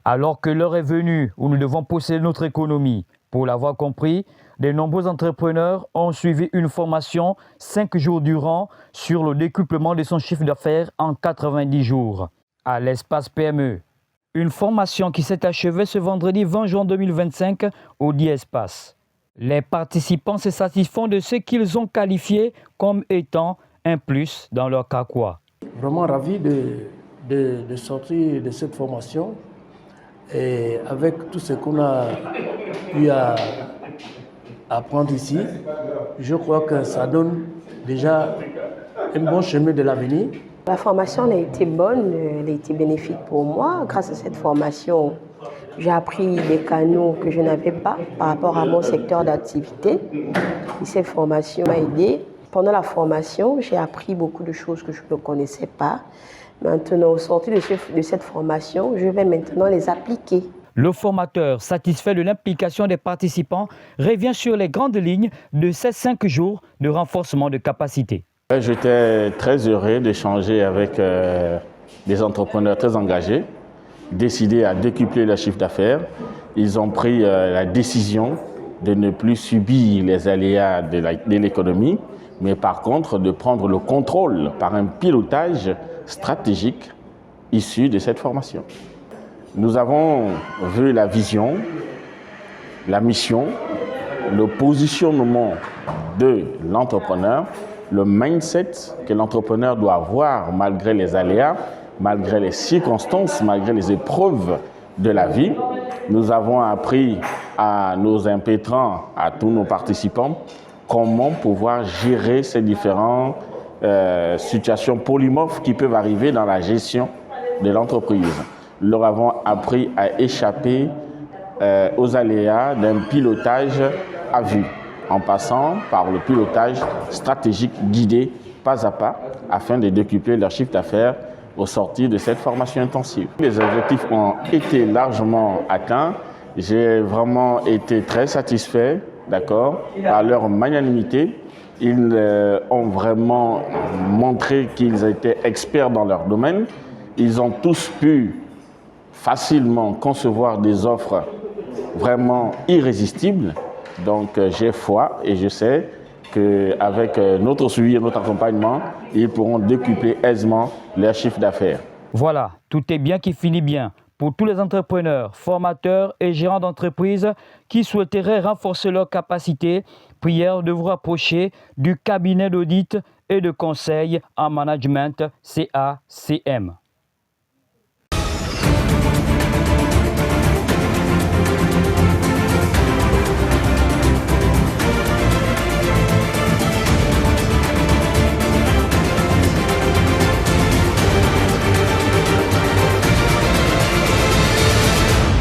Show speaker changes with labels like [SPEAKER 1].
[SPEAKER 1] Alors que l'heure est venue où nous devons posséder notre économie, pour l'avoir compris, de nombreux entrepreneurs ont suivi une formation 5 jours durant sur le décuplement de son chiffre d'affaires en 90 jours à l'espace PME. Une formation qui s'est achevée ce vendredi 20 juin 2025 au DIESpace. Les participants se satisfont de ce qu'ils ont qualifié comme étant un plus dans leur carquois.
[SPEAKER 2] Vraiment ravi de sortir de cette formation et avec tout ce qu'on a eu à apprendre ici, je crois que ça donne déjà un bon chemin de l'avenir.
[SPEAKER 3] La formation a été bonne, elle a été bénéfique pour moi. Grâce à cette formation, j'ai appris des canaux que je n'avais pas par rapport à mon secteur d'activité. Et cette formation m'a aidé. Pendant la formation, j'ai appris beaucoup de choses que je ne connaissais pas. Maintenant, au sortir de cette formation, je vais maintenant les appliquer.
[SPEAKER 1] Le formateur, satisfait de l'implication des participants, revient sur les grandes lignes de ces 5 jours de renforcement de capacité.
[SPEAKER 4] J'étais très heureux d'échanger avec des entrepreneurs très engagés, décidés à décupler leur chiffre d'affaires. Ils ont pris la décision de ne plus subir les aléas de l'économie, mais par contre de prendre le contrôle par un pilotage stratégique issu de cette formation. Nous avons vu la vision, la mission, le positionnement de l'entrepreneur, le mindset que l'entrepreneur doit avoir malgré les aléas, malgré les circonstances, malgré les épreuves de la vie. Nous avons appris à nos impétrants, à tous nos participants, comment pouvoir gérer ces différentes situations polymorphes qui peuvent arriver dans la gestion de l'entreprise. Nous leur avons appris à échapper aux aléas d'un pilotage à vue, en passant par le pilotage stratégique guidé pas à pas afin de décupler leur chiffre d'affaires au sortir de cette formation intensive. Les objectifs ont été largement atteints. J'ai vraiment été très satisfait, par leur magnanimité. Ils ont vraiment montré qu'ils étaient experts dans leur domaine. Ils ont tous pu facilement concevoir des offres vraiment irrésistibles. Donc j'ai foi et je sais qu'avec notre suivi et notre accompagnement, ils pourront décupler aisément leur chiffre d'affaires.
[SPEAKER 1] Voilà, tout est bien qui finit bien. Pour tous les entrepreneurs, formateurs et gérants d'entreprises qui souhaiteraient renforcer leurs capacités, prière de vous rapprocher du cabinet d'audit et de conseil en management CACM.